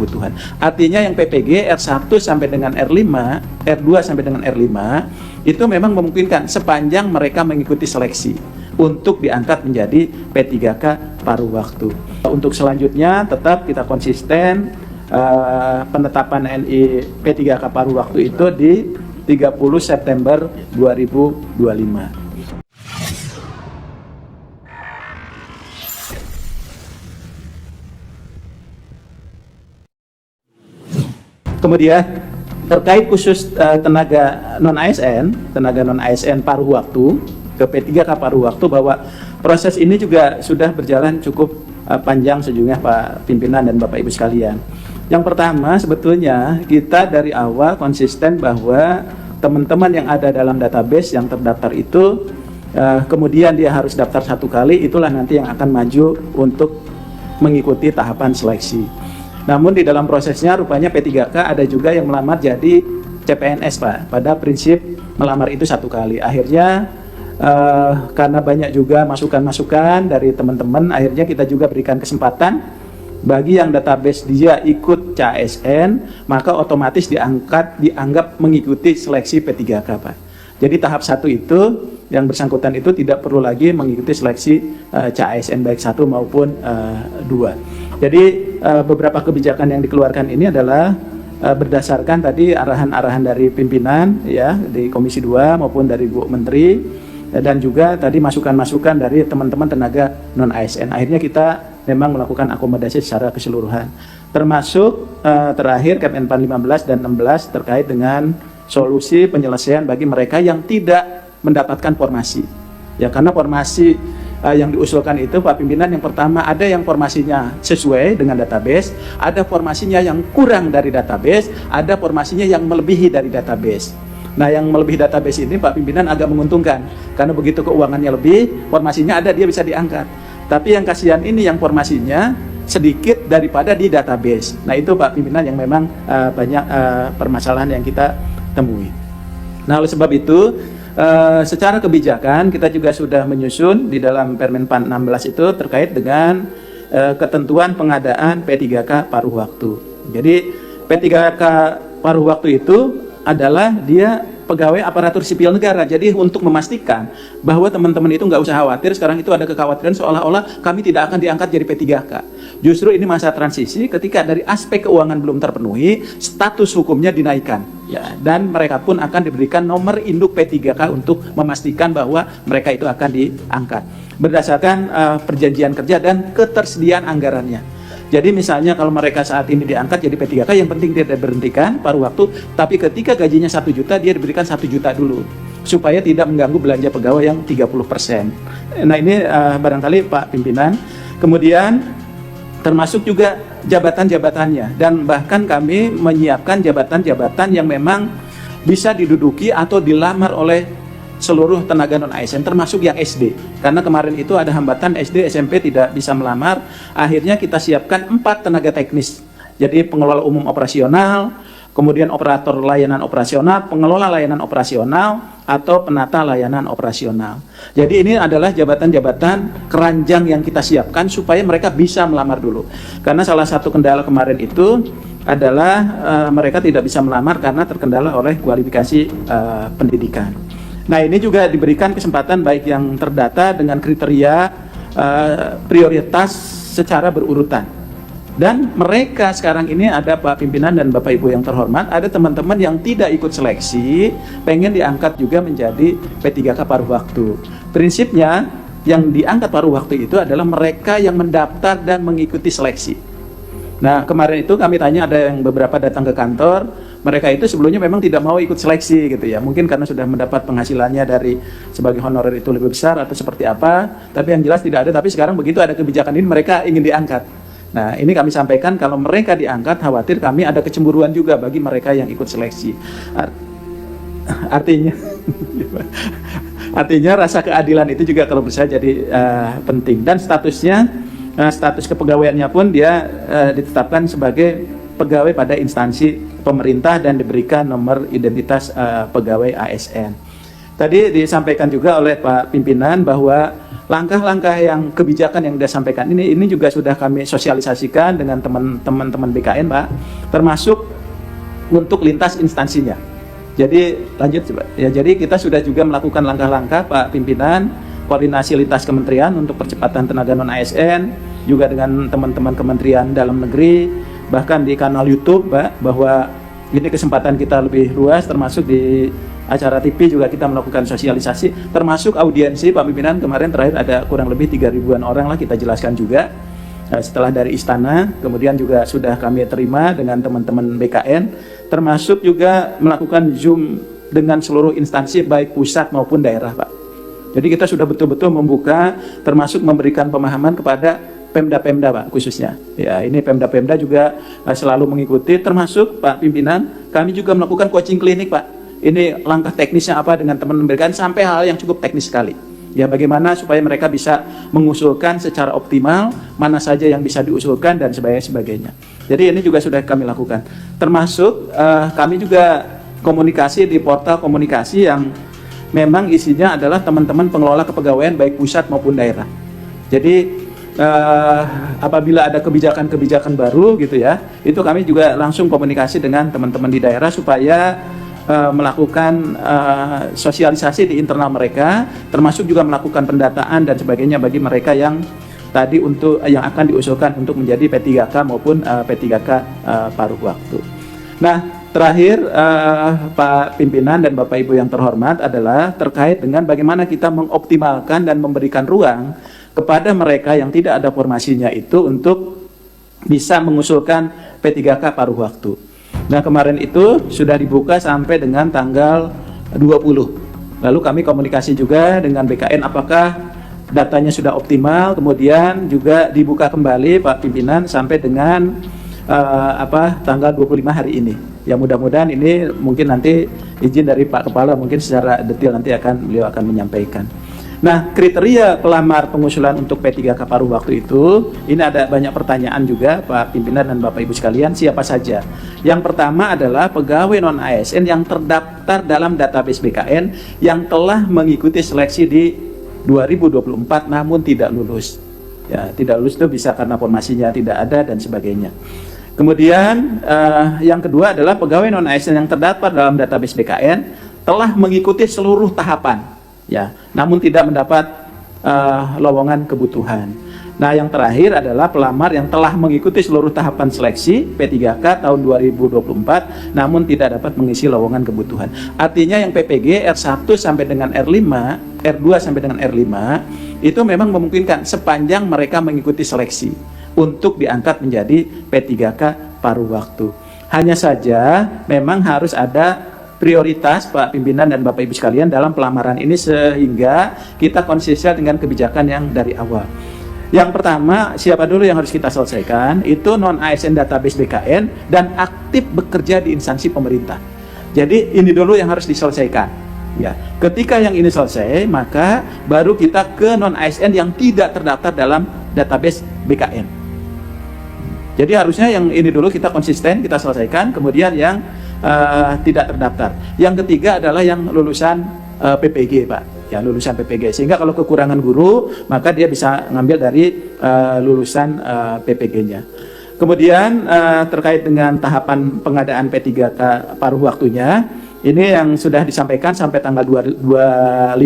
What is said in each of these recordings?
kebutuhan. Artinya yang PPG R1 sampai dengan R5, R2 sampai dengan R5 itu memang memungkinkan sepanjang mereka mengikuti seleksi untuk diangkat menjadi P3K paruh waktu. Untuk selanjutnya tetap kita konsisten penetapan NI P3K paruh waktu itu di 30 September 2025. Kemudian terkait khusus tenaga non ASN paruh waktu ke P3K paruh waktu, bahwa proses ini juga sudah berjalan cukup panjang sejujurnya Pak Pimpinan dan Bapak Ibu sekalian. Yang pertama, sebetulnya kita dari awal konsisten bahwa teman-teman yang ada dalam database yang terdaftar itu kemudian dia harus daftar 1 kali, itulah nanti yang akan maju untuk mengikuti tahapan seleksi. Namun di dalam prosesnya rupanya P3K ada juga yang melamar jadi CPNS Pak. Pada prinsip melamar itu 1 kali. Akhirnya karena banyak juga masukan-masukan dari teman-teman, akhirnya kita juga berikan kesempatan bagi yang database dia ikut CASN, maka otomatis dianggap mengikuti seleksi P3K Pak. Jadi tahap 1 itu yang bersangkutan itu tidak perlu lagi mengikuti seleksi CASN baik 1 maupun 2. Jadi beberapa kebijakan yang dikeluarkan ini adalah berdasarkan tadi arahan-arahan dari pimpinan ya di Komisi 2 maupun dari Bu Menteri, dan juga tadi masukan-masukan dari teman-teman tenaga non ASN. Akhirnya kita memang melakukan akomodasi secara keseluruhan. Termasuk terakhir Kemenpan 15 dan 16 terkait dengan solusi penyelesaian bagi mereka yang tidak mendapatkan formasi. Ya, karena formasi yang diusulkan itu Pak Pimpinan, yang pertama ada yang formasinya sesuai dengan database, ada formasinya yang kurang dari database, ada formasinya yang melebihi dari database. Nah, yang melebihi database ini Pak Pimpinan agak menguntungkan, karena begitu keuangannya lebih, formasinya ada, dia bisa diangkat. Tapi yang kasihan ini yang formasinya sedikit daripada di database. Nah, itu Pak Pimpinan yang memang banyak permasalahan yang kita temui. Nah, oleh sebab itu secara kebijakan kita juga sudah menyusun di dalam Permenpan 16 itu terkait dengan ketentuan pengadaan P3K paruh waktu. Jadi P3K paruh waktu itu adalah dia pegawai aparatur sipil negara. Jadi untuk memastikan bahwa teman-teman itu nggak usah khawatir, sekarang itu ada kekhawatiran seolah-olah kami tidak akan diangkat jadi P3K. Justru ini masa transisi ketika dari aspek keuangan belum terpenuhi, status hukumnya dinaikkan. Ya, dan mereka pun akan diberikan nomor induk P3K untuk memastikan bahwa mereka itu akan diangkat berdasarkan perjanjian kerja dan ketersediaan anggarannya. Jadi misalnya kalau mereka saat ini diangkat jadi P3K, yang penting dia berhentikan paruh waktu, tapi ketika gajinya 1 juta dia diberikan 1 juta dulu supaya tidak mengganggu belanja pegawai yang 30%. Nah, ini barangkali Pak Pimpinan. Kemudian termasuk juga jabatan-jabatannya, dan bahkan kami menyiapkan jabatan-jabatan yang memang bisa diduduki atau dilamar oleh seluruh tenaga non ASN, termasuk yang SD. Karena kemarin itu ada hambatan SD, SMP tidak bisa melamar. Akhirnya kita siapkan 4 tenaga teknis. Jadi pengelola umum operasional, kemudian operator layanan operasional, pengelola layanan operasional, atau penata layanan operasional. Jadi ini adalah jabatan-jabatan keranjang yang kita siapkan supaya mereka bisa melamar dulu. Karena salah satu kendala kemarin itu adalah mereka tidak bisa melamar karena terkendala oleh kualifikasi pendidikan. Nah, ini juga diberikan kesempatan baik yang terdata dengan kriteria prioritas secara berurutan. Dan mereka sekarang ini ada Pak Pimpinan dan Bapak Ibu yang terhormat, ada teman-teman yang tidak ikut seleksi, pengen diangkat juga menjadi P3K paruh waktu. Prinsipnya yang diangkat paruh waktu itu adalah mereka yang mendaftar dan mengikuti seleksi. Nah, kemarin itu kami tanya, ada yang beberapa datang ke kantor, mereka itu sebelumnya memang tidak mau ikut seleksi gitu ya, mungkin karena sudah mendapat penghasilannya dari sebagai honorer itu lebih besar atau seperti apa, tapi yang jelas tidak ada. Tapi sekarang begitu ada kebijakan ini, mereka ingin diangkat. Nah, ini kami sampaikan kalau mereka diangkat, khawatir kami ada kecemburuan juga bagi mereka yang ikut seleksi. Artinya rasa keadilan itu juga kalau bisa jadi penting. Dan statusnya, status kepegawaiannya pun dia ditetapkan sebagai pegawai pada instansi pemerintah dan diberikan nomor identitas pegawai ASN. Tadi disampaikan juga oleh Pak Pimpinan bahwa langkah-langkah yang kebijakan yang sudah sampaikan ini juga sudah kami sosialisasikan dengan teman-teman BKN, Pak, termasuk untuk lintas instansinya. Jadi lanjut Pak. Ya, jadi kita sudah juga melakukan langkah-langkah Pak Pimpinan, koordinasi lintas kementerian untuk percepatan tenaga non ASN, juga dengan teman-teman kementerian dalam negeri, bahkan di kanal YouTube Pak, bahwa ini kesempatan kita lebih luas, termasuk di acara TV juga kita melakukan sosialisasi, termasuk audiensi Pak Pimpinan. Kemarin terakhir ada kurang lebih 3.000-an orang lah kita jelaskan juga. Setelah dari istana, kemudian juga sudah kami terima dengan teman-teman BKN, termasuk juga melakukan Zoom dengan seluruh instansi baik pusat maupun daerah, Pak. Jadi kita sudah betul-betul membuka, termasuk memberikan pemahaman kepada Pemda-Pemda, Pak, khususnya. Ya, ini Pemda-Pemda juga selalu mengikuti, termasuk Pak Pimpinan, kami juga melakukan coaching klinik, Pak. Ini langkah teknisnya apa dengan teman-teman BKN, sampai hal yang cukup teknis sekali. Ya, bagaimana supaya mereka bisa mengusulkan secara optimal, mana saja yang bisa diusulkan dan sebagainya. Jadi ini juga sudah kami lakukan. Termasuk kami juga komunikasi di portal komunikasi yang memang isinya adalah teman-teman pengelola kepegawaian baik pusat maupun daerah. Jadi apabila ada kebijakan-kebijakan baru gitu ya, itu kami juga langsung komunikasi dengan teman-teman di daerah supaya melakukan sosialisasi di internal mereka, termasuk juga melakukan pendataan dan sebagainya bagi mereka yang tadi yang akan diusulkan untuk menjadi P3K maupun P3K paruh waktu. Nah, terakhir Pak Pimpinan dan Bapak Ibu yang terhormat adalah terkait dengan bagaimana kita mengoptimalkan dan memberikan ruang kepada mereka yang tidak ada formasinya itu untuk bisa mengusulkan P3K paruh waktu. Nah, kemarin itu sudah dibuka sampai dengan tanggal 20. Lalu kami komunikasi juga dengan BKN apakah datanya sudah optimal, kemudian juga dibuka kembali Pak Pimpinan sampai dengan tanggal 25 hari ini. Ya, mudah-mudahan ini mungkin nanti izin dari Pak Kepala mungkin secara detail nanti beliau akan menyampaikan. Nah, kriteria pelamar pengusulan untuk P3K paruh waktu itu, ini ada banyak pertanyaan juga Pak Pimpinan dan Bapak Ibu sekalian, siapa saja? Yang pertama adalah pegawai non-ASN yang terdaftar dalam database BKN yang telah mengikuti seleksi di 2024 namun tidak lulus. Ya, tidak lulus itu bisa karena formasinya tidak ada dan sebagainya. Kemudian yang kedua adalah pegawai non-ASN yang terdaftar dalam database BKN telah mengikuti seluruh tahapan, ya, namun tidak mendapat lowongan kebutuhan. Nah, yang terakhir adalah pelamar yang telah mengikuti seluruh tahapan seleksi P3K tahun 2024 namun tidak dapat mengisi lowongan kebutuhan. Artinya yang PPG R1 sampai dengan R5, R2 sampai dengan R5 itu memang memungkinkan sepanjang mereka mengikuti seleksi untuk diangkat menjadi P3K paruh waktu. Hanya saja memang harus ada prioritas Pak Pimpinan dan Bapak Ibu sekalian dalam pelamaran ini sehingga kita konsisten dengan kebijakan yang dari awal. Yang pertama, siapa dulu yang harus kita selesaikan? Itu non-ASN database BKN dan aktif bekerja di instansi pemerintah. Jadi ini dulu yang harus diselesaikan. Ya, ketika yang ini selesai, maka baru kita ke non-ASN yang tidak terdaftar dalam database BKN. Jadi harusnya yang ini dulu kita konsisten, kita selesaikan, kemudian yang tidak terdaftar. Yang ketiga adalah yang lulusan PPG, Pak. Ya, lulusan PPG. Sehingga kalau kekurangan guru, maka dia bisa ngambil dari lulusan PPG-nya. Kemudian terkait dengan tahapan pengadaan P3K paruh waktunya, ini yang sudah disampaikan sampai tanggal 25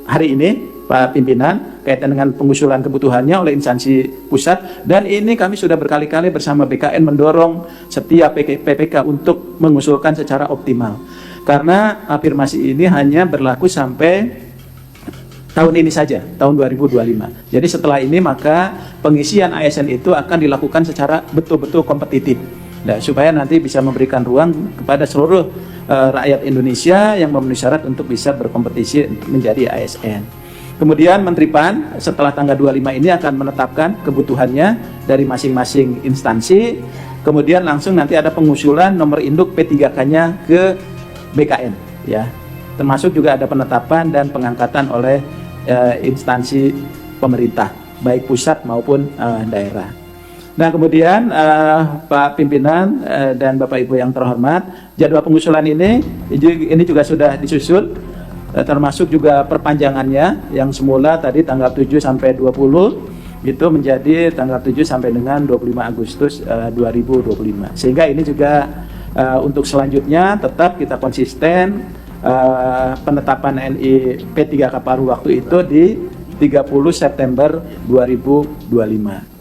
hari ini, Pak Pimpinan, kaitan dengan pengusulan kebutuhannya oleh instansi pusat, dan ini kami sudah berkali-kali bersama BKN mendorong setiap PPK untuk mengusulkan secara optimal. Karena afirmasi ini hanya berlaku sampai tahun ini saja, tahun 2025. Jadi setelah ini maka pengisian ASN itu akan dilakukan secara betul-betul kompetitif. Nah, supaya nanti bisa memberikan ruang kepada seluruh rakyat Indonesia yang memenuhi syarat untuk bisa berkompetisi menjadi ASN. Kemudian Menteri PAN setelah tanggal 25 ini akan menetapkan kebutuhannya dari masing-masing instansi. Kemudian langsung nanti ada pengusulan nomor induk P3K-nya ke BKN, ya. Termasuk juga ada penetapan dan pengangkatan oleh instansi pemerintah, baik pusat maupun daerah. Nah, kemudian Pak Pimpinan dan Bapak Ibu yang terhormat, jadwal pengusulan ini juga sudah disusun termasuk juga perpanjangannya yang semula tadi tanggal 7 sampai 20 itu menjadi tanggal 7 sampai dengan 25 Agustus 2025. Sehingga ini juga untuk selanjutnya tetap kita konsisten penetapan NI P3K paruh waktu itu di 30 September 2025.